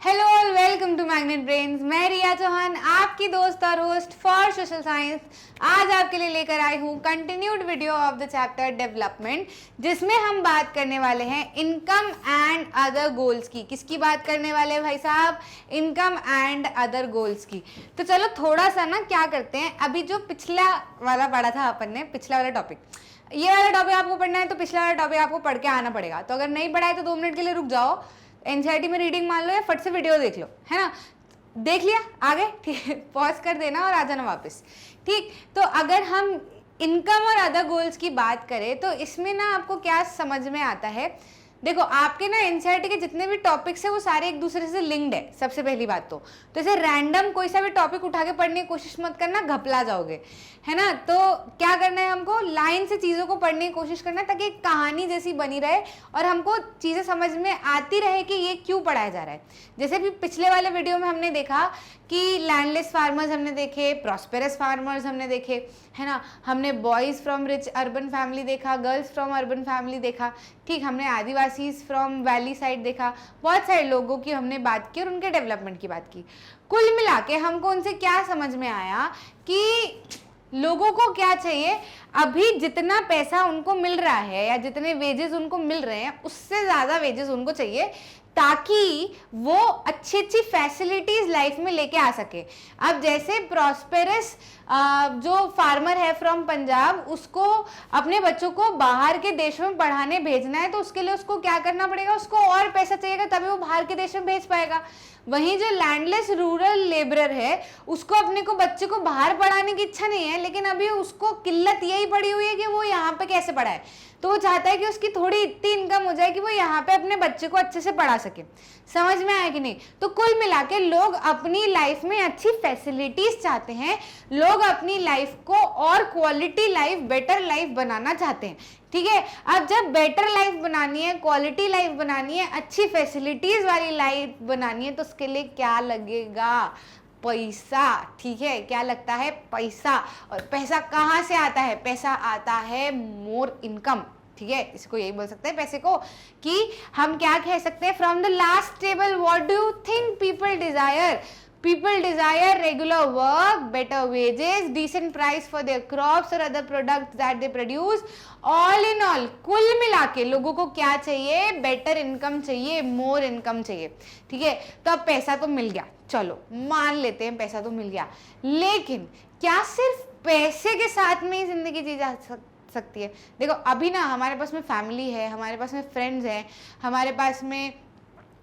Hello all, welcome to Magnet Brains. मैं रिया चौहान, आपकी दोस्त और होस्ट फॉर सोशल साइंस। आज आपके लिए लेकर आई हूँ continued video of the chapter development, जिसमें हम बात करने वाले हैं इनकम एंड अदर गोल्स की। किसकी बात करने वाले हैं भाई साहब? इनकम एंड अदर गोल्स की। तो चलो थोड़ा सा ना क्या करते हैं, अभी जो पिछला वाला पढ़ा था अपन ने, पिछला वाला टॉपिक, ये वाला टॉपिक आपको पढ़ना है तो पिछला वाला टॉपिक आपको पढ़ के आना पड़ेगा। तो अगर नहीं पढ़ा है तो 2 मिनट के लिए रुक जाओ, एनसीईआरटी में रीडिंग मान लो या फट से वीडियो देख लो, है ना। देख लिया आगे, ठीक है, पॉज कर देना और आ जाना वापस। ठीक, तो अगर हम इनकम और अदर गोल्स की बात करें तो इसमें ना आपको क्या समझ में आता है। देखो, आपके ना एनसीईआरटी के जितने भी टॉपिक्स है वो सारे एक दूसरे से लिंक्ड है। सबसे पहली बात तो ऐसे रैंडम कोई सा भी टॉपिक उठा के पढ़ने की कोशिश मत करना, घपला जाओगे, है ना। तो क्या करना है, हमको लाइन से चीज़ों को पढ़ने की कोशिश करना है ताकि एक कहानी जैसी बनी रहे और हमको चीज़ें समझ में आती रहे कि ये क्यों पढ़ाया जा रहा है। जैसे भी पिछले वाले वीडियो में हमने देखा कि लैंडलेस फार्मर्स हमने देखे, प्रॉस्पेरस फार्मर्स हमने देखे, है ना। हमने boys from rich urban family देखा, गर्ल्स फ्रॉम अर्बन फैमिली देखा, ठीक। हमने आदिवासी फ्रॉम वैली साइड देखा, बहुत सारे लोगों की हमने बात की और उनके डेवलपमेंट की बात की। कुल मिला के हमको उनसे क्या समझ में आया कि लोगों को क्या चाहिए, अभी जितना पैसा उनको मिल रहा है या जितने वेजेस उनको मिल रहे हैं उससे ज़्यादा वेजेस उनको चाहिए ताकि वो अच्छी अच्छी फैसिलिटीज लाइफ में लेके आ सके। अब जैसे प्रॉस्पेरस जो फार्मर है फ्रॉम पंजाब, उसको अपने बच्चों को बाहर के देशों में पढ़ाने भेजना है तो उसके लिए उसको क्या करना पड़ेगा, उसको और पैसा चाहिएगा तभी वो बाहर के देश में भेज पाएगा। वहीं जो लैंडलेस रूरल लेबरर है उसको अपने को बच्चे को बाहर पढ़ाने की इच्छा नहीं है, लेकिन अभी उसको किल्लत यही पड़ी हुई है कि वो यहाँ पे कैसे पढ़ाए। तो वो चाहता है कि उसकी थोड़ी इतनी इनकम हो जाए कि वो यहाँ पे अपने बच्चे को अच्छे से पढ़ा सके। समझ में आया कि नहीं? तो कुल मिला के लोग अपनी लाइफ में अच्छी फैसिलिटीज चाहते हैं, लोग अपनी लाइफ को और क्वालिटी लाइफ, बेटर लाइफ बनाना चाहते हैं, ठीक है। अब जब बेटर लाइफ बनानी है, क्वालिटी लाइफ बनानी है, अच्छी फैसिलिटीज वाली लाइफ बनानी है तो उसके लिए क्या लगेगा? पैसा, ठीक है। क्या लगता है? पैसा। और पैसा कहाँ से आता है? पैसा आता है मोर इनकम, ठीक है। इसको यही बोल सकते हैं पैसे को कि हम क्या कह सकते हैं, from the last table what do you think people desire? People desire regular work, better wages, decent price for their crops or other products that they produce. All in all, कुल मिला के लोगों को क्या चाहिए? बेटर इनकम चाहिए, more income चाहिए, ठीक है। तो अब पैसा तो मिल गया, चलो मान लेते हैं पैसा तो मिल गया, लेकिन क्या सिर्फ पैसे के साथ में ही जिंदगी जी जा सकती है? देखो, अभी ना हमारे पास में फैमिली है, हमारे पास में फ्रेंड्स हैं, हमारे पास में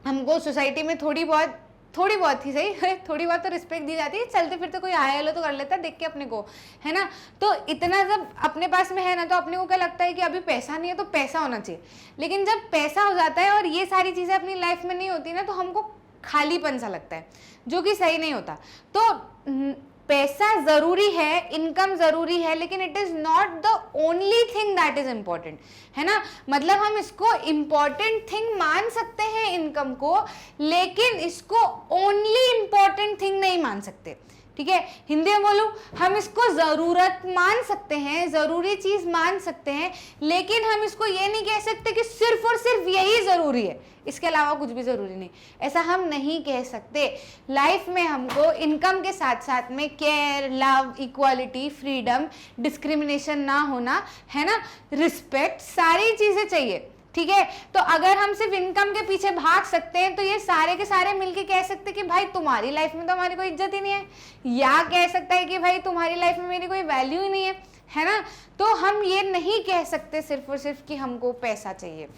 हमको सोसाइटी में थोड़ी बहुत ही सही थोड़ी बहुत तो रिस्पेक्ट दी जाती है। चलते फिरते कोई आया हेलो तो कर लेता है देख के अपने को, है ना। तो इतना जब अपने पास में है ना तो अपने को क्या लगता है कि अभी पैसा नहीं है तो पैसा होना चाहिए। लेकिन जब पैसा हो जाता है और ये सारी चीज़ें अपनी लाइफ में नहीं होती ना तो हमको खालीपन सा लगता है, जो कि सही नहीं होता। तो पैसा जरूरी है, इनकम जरूरी है, लेकिन it is not the only thing that is important, है ना। मतलब हम इसको इम्पॉर्टेंट थिंग मान सकते हैं इनकम को, लेकिन इसको ओनली इम्पॉर्टेंट थिंग नहीं मान सकते, ठीक है। हिंदी में बोलूं, हम इसको जरूरत मान सकते हैं, जरूरी चीज मान सकते हैं, लेकिन हम इसको ये नहीं कह सकते कि सिर्फ और सिर्फ यही जरूरी है, इसके अलावा कुछ भी जरूरी नहीं। ऐसा हम नहीं कह सकते। लाइफ में हमको इनकम के साथ साथ में care, love, equality, freedom, discrimination ना होना, है ना, रिस्पेक्ट, सारी चीजें चाहिए, ठीक है। तो अगर हम सिर्फ इनकम के पीछे भाग सकते हैं तो ये सारे के सारे मिलके कह सकते कि भाई तुम्हारी लाइफ में तो हमारी कोई इज्जत ही नहीं है, या कह सकता है कि भाई तुम्हारी लाइफ में मेरी कोई वैल्यू ही नहीं है ना। तो हम ये नहीं कह सकते सिर्फ और सिर्फ कि हमको पैसा चाहिए।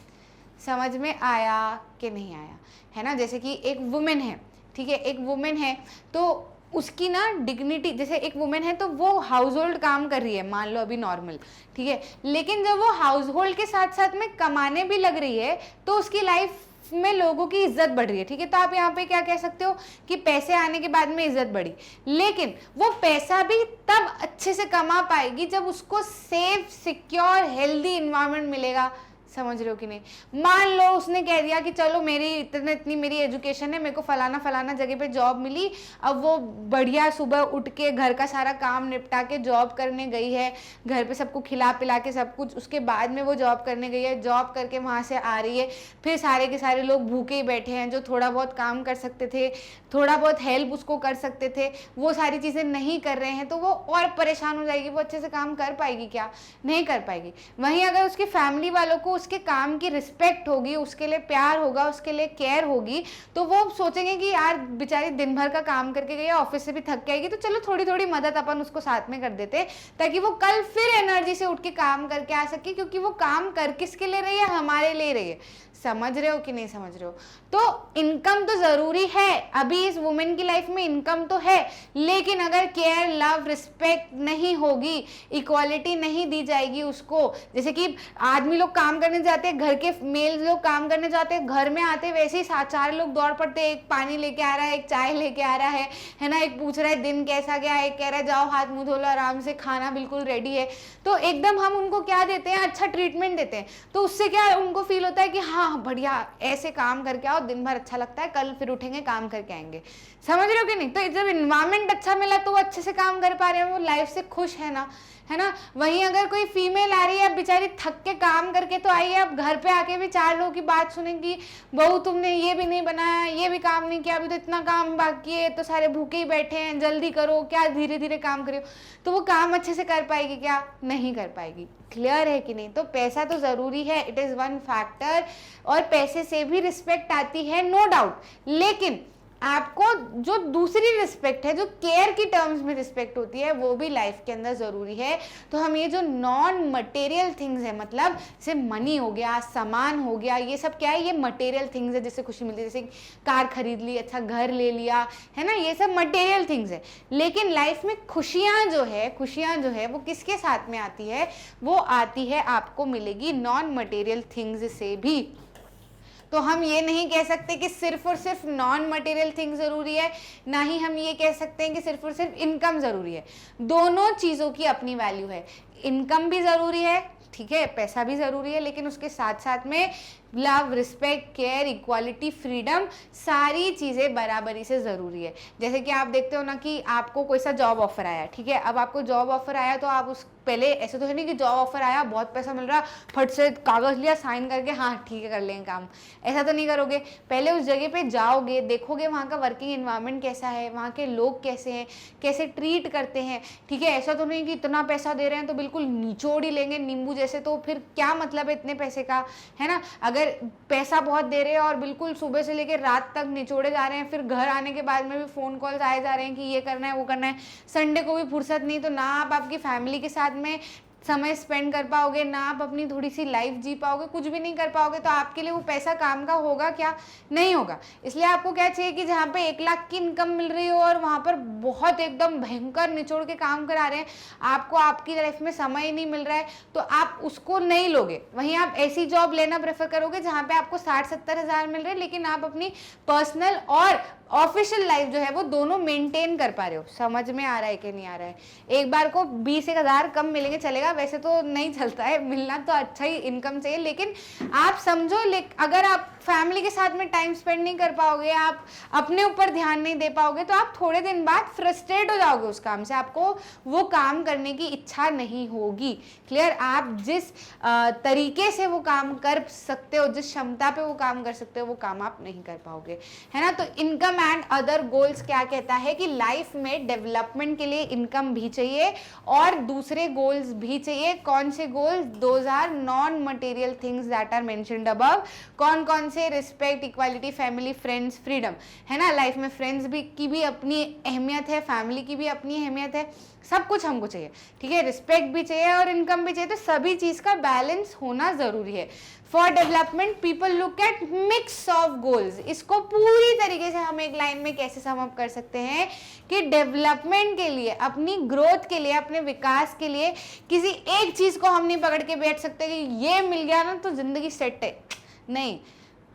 समझ में आया कि नहीं आया, है ना। जैसे कि एक वुमेन है, ठीक है, एक वुमेन है तो उसकी ना डिग्निटी, जैसे एक वुमेन है तो वो हाउस होल्ड काम कर रही है, मान लो अभी नॉर्मल, ठीक है, लेकिन जब वो हाउस होल्ड के साथ साथ में कमाने भी लग रही है तो उसकी लाइफ में लोगों की इज्जत बढ़ रही है, ठीक है। तो आप यहाँ पे क्या कह सकते हो कि पैसे आने के बाद में इज्जत बढ़ी, लेकिन वो पैसा भी तब अच्छे से कमा पाएगी जब उसको सेफ, सिक्योर, हेल्दी इन्वायरमेंट मिलेगा। समझ रहे हो कि नहीं? मान लो उसने कह दिया कि चलो मेरी इतनी मेरी एजुकेशन है, मेरे को फलाना फलाना जगह पे जॉब मिली, अब वो बढ़िया सुबह उठ के घर का सारा काम निपटा के जॉब करने गई है, घर पे सबको खिला पिला के सब कुछ, उसके बाद में वो जॉब करने गई है, जॉब करके वहाँ से आ रही है, फिर सारे के सारे लोग भूखे ही बैठे हैं, जो थोड़ा बहुत काम कर सकते थे, थोड़ा बहुत हेल्प उसको कर सकते थे, वो सारी चीज़ें नहीं कर रहे हैं, तो वो और परेशान हो जाएगी। वो अच्छे से काम कर पाएगी क्या? नहीं कर पाएगी। वहीं अगर उसकी फैमिली वालों को उसके काम की रिस्पेक्ट होगी, उसके लिए प्यार होगा, उसके लिए केयर होगी, तो वो सोचेंगे कि यार बेचारी दिन भर का काम करके गई है, ऑफिस से भी थक के आएगी, तो चलो थोड़ी थोड़ी मदद अपन उसको साथ में कर देते, ताकि वो कल फिर एनर्जी से उठ के काम करके आ सके, क्योंकि वो काम कर किसके लिए रही है? हमारे लिए रही है। समझ रहे हो कि नहीं समझ रहे हो? तो इनकम तो जरूरी है, अभी इस वुमेन की लाइफ में इनकम तो है, लेकिन अगर केयर, लव, रिस्पेक्ट नहीं होगी, इक्वालिटी नहीं दी जाएगी उसको, जैसे कि आदमी लोग काम करने जाते हैं, घर के मेल लोग काम करने जाते हैं, घर में आते वैसे ही 4 लोग दौड़ पड़ते हैं, एक पानी लेके आ रहा है, एक चाय लेके आ रहा है ना, एक पूछ रहा है दिन कैसा गया, एक कह रहा है जाओ हाथ मुंह धो लो आराम से, खाना बिल्कुल रेडी है, तो एकदम हम उनको क्या देते हैं? अच्छा ट्रीटमेंट देते हैं। तो उससे क्या उनको फील होता है कि हाँ बढ़िया, ऐसे काम करके आओ, दिन भर अच्छा लगता है, कल फिर उठेंगे काम करके आएंगे। समझ रहे हो कि नहीं? तो जब इन्वायरमेंट अच्छा मिला तो वो अच्छे से काम कर पा रहे हैं, वो लाइफ से खुश है ना, है ना। वहीं अगर कोई फीमेल आ रही है, अब बेचारी थक के काम करके तो आई है, अब घर पे आके भी 4 लोगों की बात सुनेगी, बहू तुमने ये भी नहीं बनाया, ये भी काम नहीं किया, अभी तो इतना काम बाकी है, तो सारे भूखे ही बैठे हैं, जल्दी करो, क्या धीरे धीरे काम करो, तो वो काम अच्छे से कर पाएगी क्या? नहीं कर पाएगी। क्लियर है कि नहीं? तो पैसा तो जरूरी है, इट इज वन फैक्टर, और पैसे से भी रिस्पेक्ट आती है, नो डाउट, लेकिन आपको जो दूसरी रिस्पेक्ट है, जो केयर की टर्म्स में रिस्पेक्ट होती है, वो भी लाइफ के अंदर जरूरी है। तो हम ये जो नॉन मटेरियल थिंग्स है, मतलब जैसे मनी हो गया, सामान हो गया, ये सब क्या है? ये मटेरियल थिंग्स है, जिससे खुशी मिलती है, जैसे कार खरीद ली, अच्छा घर ले लिया, है ना, ये सब मटेरियल थिंग्स है। लेकिन लाइफ में खुशियां जो है वो किसके साथ में आती है? वो आती है, आपको मिलेगी नॉन मटेरियल थिंग्स से भी। तो हम ये नहीं कह सकते कि सिर्फ और सिर्फ नॉन मटेरियल थिंग जरूरी है, ना ही हम ये कह सकते हैं कि सिर्फ और सिर्फ इनकम जरूरी है। दोनों चीजों की अपनी वैल्यू है, इनकम भी जरूरी है, ठीक है, पैसा भी जरूरी है, लेकिन उसके साथ साथ में love, respect, care, equality, freedom, सारी चीज़ें बराबरी से ज़रूरी है। जैसे कि आप देखते हो ना कि आपको कोई सा जॉब ऑफर आया, ठीक है, अब आपको जॉब ऑफर आया तो आप उस पहले ऐसे तो है नहीं कि जॉब ऑफर आया, बहुत पैसा मिल रहा, फट से कागज़ लिया, साइन करके हाँ ठीक है कर लेंगे काम, ऐसा तो नहीं करोगे। पहले उस जगह पे जाओगे, देखोगे वहाँ का वर्किंग एनवायरनमेंट कैसा है, वहाँ के लोग कैसे हैं, कैसे ट्रीट करते हैं, ठीक है। ऐसा तो नहीं कि इतना पैसा दे रहे हैं तो बिल्कुल निचोड़ ही लेंगे नींबू जैसे, तो फिर क्या मतलब है इतने पैसे का, है ना। अगर पैसा बहुत दे रहे हैं और बिल्कुल सुबह से लेकर रात तक निचोड़े जा रहे हैं, फिर घर आने के बाद में भी फ़ोन कॉल्स आए जा रहे हैं कि ये करना है वो करना है, संडे को भी फुर्सत नहीं, तो ना आप आपकी फैमिली के साथ में समय स्पेंड कर पाओगे, ना आप अपनी थोड़ी सी लाइफ जी पाओगे, कुछ भी नहीं कर पाओगे, तो आपके लिए वो पैसा काम का होगा क्या? नहीं होगा। इसलिए आपको क्या चाहिए कि जहाँ पे 1 लाख की इनकम मिल रही हो और वहाँ पर बहुत एकदम भयंकर निचोड़ के काम करा रहे हैं, आपको आपकी लाइफ में समय ही नहीं मिल रहा है, तो आप उसको नहीं लोगे। वहीं आप ऐसी जॉब लेना प्रेफर करोगे जहाँ पे आपको 60-70 हज़ार मिल रहे हैं, लेकिन आप अपनी पर्सनल और ऑफिशियल लाइफ जो है वो दोनों मेंटेन कर पा रहे हो। समझ में आ रहा है कि नहीं आ रहा है? एक बार को 20-1 हज़ार कम मिलेंगे चलेगा, वैसे तो नहीं चलता है, मिलना तो अच्छा ही इनकम चाहिए, लेकिन आप समझो, अगर आप फैमिली के साथ में टाइम स्पेंड नहीं कर पाओगे, आप अपने ऊपर ध्यान नहीं दे पाओगे, तो आप थोड़े दिन बाद फ्रस्ट्रेट हो जाओगे उस काम से, आपको वो काम करने की इच्छा नहीं होगी। क्लियर? आप जिस तरीके से वो काम कर सकते हो, जिस क्षमता पे वो काम कर सकते हो, वो काम आप नहीं कर पाओगे, है ना। तो इनकम एंड अदर गोल्स क्या कहता है कि लाइफ में डेवलपमेंट के लिए इनकम भी चाहिए और दूसरे गोल्स भी चाहिए। कौन से goals? Those are non material things that are mentioned above. कौन कौन से? Respect, equality, family, friends, freedom, है ना। लाइफ में फ्रेंड्स भी की भी अपनी अहमियत है, फैमिली की भी अपनी अहमियत है, सब कुछ हमको चाहिए, ठीक है। रिस्पेक्ट भी चाहिए और इनकम भी चाहिए, तो सभी चीज का बैलेंस होना जरूरी है। For development people look at mix of goals. इसको पूरी तरीके से हम एक लाइन में कैसे सम अप कर सकते हैं कि डेवलपमेंट के लिए, अपनी ग्रोथ के लिए, अपने विकास के लिए किसी एक चीज को हम नहीं पकड़ के बैठ सकते कि ये मिल गया ना तो जिंदगी सेट है, नहीं।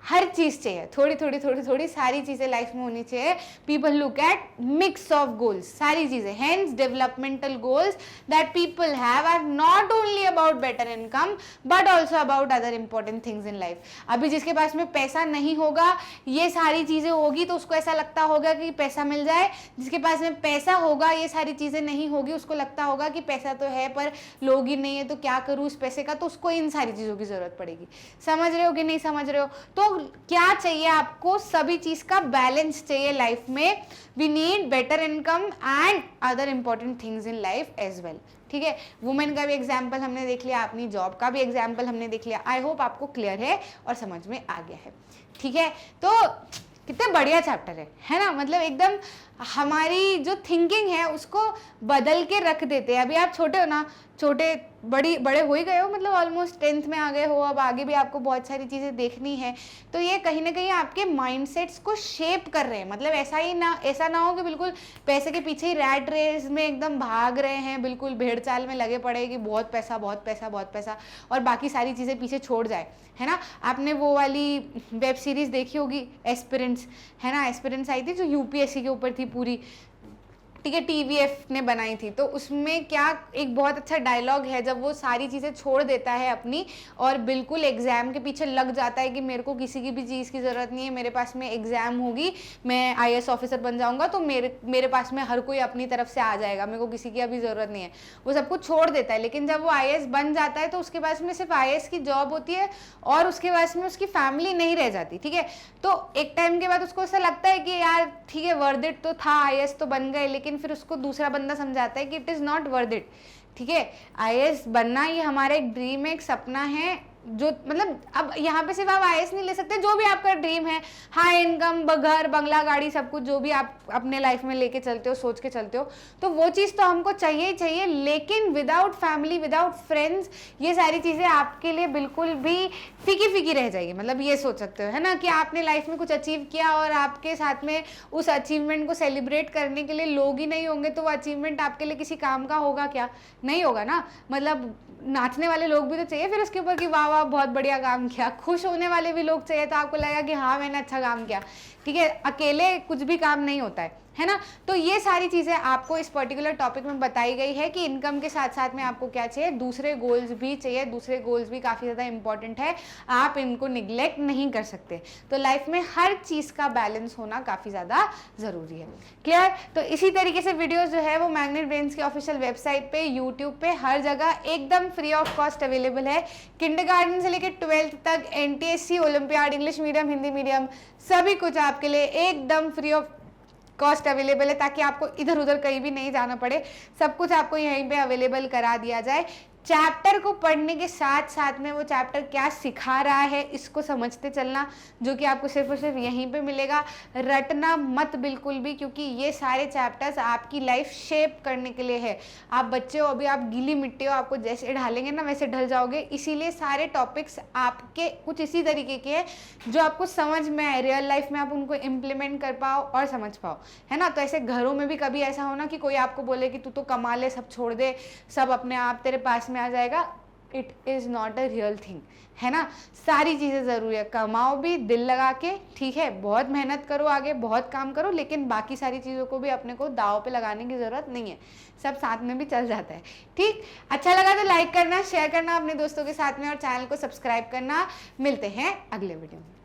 हर चीज चाहिए, थोड़ी थोड़ी थोड़ी थोड़ी सारी चीजें लाइफ में होनी चाहिए। People look at mix of goals, सारी चीजें, hence developmental goals that people have are not only about better income but also about other important things in life. अभी जिसके पास में पैसा नहीं होगा, ये सारी चीजें होगी तो उसको ऐसा लगता होगा कि पैसा मिल जाए, जिसके पास में पैसा होगा ये सारी चीजें नहीं होगी, उसको लगता होगा कि पैसा तो है पर लोग ही नहीं है तो क्या करूं इस पैसे का, तो उसको इन सारी चीजों की जरूरत पड़ेगी। समझ रहे हो कि नहीं समझ रहे हो? तो क्या चाहिए आपको? सभी चीज का बैलेंस चाहिए लाइफ में। We need better income and other important things in life as well. ठीक है, वुमेन का भी एग्जाम्पल हमने देख लिया, अपनी जॉब का भी एग्जाम्पल हमने देख लिया। आई होप आपको क्लियर है और समझ में आ गया है। ठीक है, तो कितना बढ़िया चैप्टर है ना? मतलब एकदम हमारी जो थिंकिंग है उसको बदल के रख देते हैं। अभी आप छोटे हो ना, छोटे बड़े हो ही गए हो, मतलब ऑलमोस्ट 10th में आ गए हो, अब आगे भी आपको बहुत सारी चीज़ें देखनी है, तो ये कहीं ना कहीं आपके माइंडसेट्स को शेप कर रहे हैं। मतलब ऐसा ना हो कि बिल्कुल पैसे के पीछे ही रैट रेस में एकदम भाग रहे हैं, बिल्कुल भेड़ चाल में लगे पड़े कि बहुत पैसा बहुत पैसा बहुत पैसा, और बाकी सारी चीज़ें पीछे छोड़ जाए, है ना? आपने वो वाली वेब सीरीज़ देखी होगी एस्पिरेंट्स, है ना? एस्पिरेंट्स आई थी जो यूपीएससी के ऊपर थी पूरी, ठीक है, टीवीएफ ने बनाई थी। तो उसमें क्या एक बहुत अच्छा डायलॉग है, जब वो सारी चीज़ें छोड़ देता है अपनी और बिल्कुल एग्जाम के पीछे लग जाता है कि मेरे को किसी की भी चीज़ की ज़रूरत नहीं है, मेरे पास में एग्जाम होगी, मैं आईएएस ऑफिसर बन जाऊंगा तो मेरे पास में हर कोई अपनी तरफ से आ जाएगा, मेरे को किसी की अभी ज़रूरत नहीं है। वो सब कुछ छोड़ देता है, लेकिन जब वो आईएएस बन जाता है तो उसके पास में सिर्फ आईएएस की जॉब होती है और उसके पास में उसकी फैमिली नहीं रह जाती। ठीक है, तो एक टाइम के बाद उसको ऐसा लगता है कि यार ठीक है, वर्थ इट तो था, आईएएस तो बन गए, लेकिन फिर उसको दूसरा बंदा समझाता है कि it is not worth it. ठीक है, आईएएस बनना ये हमारा एक ड्रीम है, एक सपना है, जो मतलब अब यहाँ पे सिर्फ आप आईएएस नहीं ले सकते, जो भी आपका ड्रीम है, हाई इनकम, घर बंगला गाड़ी सब कुछ जो भी आप अपने लाइफ में लेके चलते हो, सोच के चलते हो, तो वो चीज़ तो हमको चाहिए ही चाहिए, लेकिन विदाउट फैमिली, विदाउट फ्रेंड्स, ये सारी चीज़ें आपके लिए बिल्कुल भी फीकी फीकी रह जाएगी। मतलब ये सोच सकते हो, है ना, कि आपने लाइफ में कुछ अचीव किया और आपके साथ में उस अचीवमेंट को सेलिब्रेट करने के लिए लोग ही नहीं होंगे, तो वो अचीवमेंट आपके लिए किसी काम का होगा क्या? नहीं होगा ना। मतलब नाचने वाले लोग भी तो चाहिए फिर उसके ऊपर कि वाह वाह बहुत बढ़िया काम किया, खुश होने वाले भी लोग चाहिए, तो आपको लगेगा कि हाँ मैंने अच्छा काम किया। ठीक है, अकेले कुछ भी काम नहीं होता है ना? तो ये सारी चीज़ें आपको इस पर्टिकुलर टॉपिक में बताई गई है कि इनकम के साथ साथ में आपको क्या चाहिए, दूसरे गोल्स भी चाहिए, दूसरे गोल्स भी काफ़ी ज़्यादा इंपॉर्टेंट है, आप इनको निग्लेक्ट नहीं कर सकते। तो लाइफ में हर चीज़ का बैलेंस होना काफ़ी ज़्यादा ज़रूरी है। क्लियर? तो इसी तरीके से वीडियोज़ जो है वो मैग्नेट ब्रेन्स की ऑफिशियल वेबसाइट पे, यूट्यूब पे, हर जगह एकदम फ्री ऑफ कॉस्ट अवेलेबल है। किंडरगार्टन से लेकर 12th तक, NTSC, olympiad, English medium, Hindi medium, सभी कुछ आपके लिए एकदम फ्री ऑफ कॉस्ट अवेलेबल है, ताकि आपको इधर उधर कहीं भी नहीं जाना पड़े, सब कुछ आपको यहीं पे अवेलेबल करा दिया जाए। चैप्टर को पढ़ने के साथ साथ में वो चैप्टर क्या सिखा रहा है इसको समझते चलना, जो कि आपको सिर्फ और सिर्फ यहीं पे मिलेगा। रटना मत बिल्कुल भी, क्योंकि ये सारे चैप्टर्स आपकी लाइफ शेप करने के लिए है। आप बच्चे हो, अभी आप गीली मिट्टी हो, आपको जैसे ढालेंगे ना वैसे ढल जाओगे, इसीलिए सारे टॉपिक्स आपके कुछ इसी तरीके के हैं जो आपको समझ में आए, रियल लाइफ में आप उनको इम्प्लीमेंट कर पाओ और समझ पाओ, है ना? तो ऐसे घरों में भी कभी ऐसा हो ना कि कोई आपको बोले कि तू तो कमा ले, सब छोड़ दे, सब अपने आप तेरे पास में आ जाएगा, it is not a real thing, है ना? सारी चीज़ें ज़रूरी है, कमाओ भी दिल लगा के, ठीक है, बहुत मेहनत करो, आगे बहुत काम करो, लेकिन बाकी सारी चीज़ों को भी अपने को दाव पे लगाने की ज़रूरत नहीं है, सब साथ में भी चल जाता है। ठीक, अच्छा लगा तो लाइक करना, शेयर करना अपने दोस्तों के साथ में और चैनल को सब्सक्राइब करना। मिलते हैं अगले वीडियो में।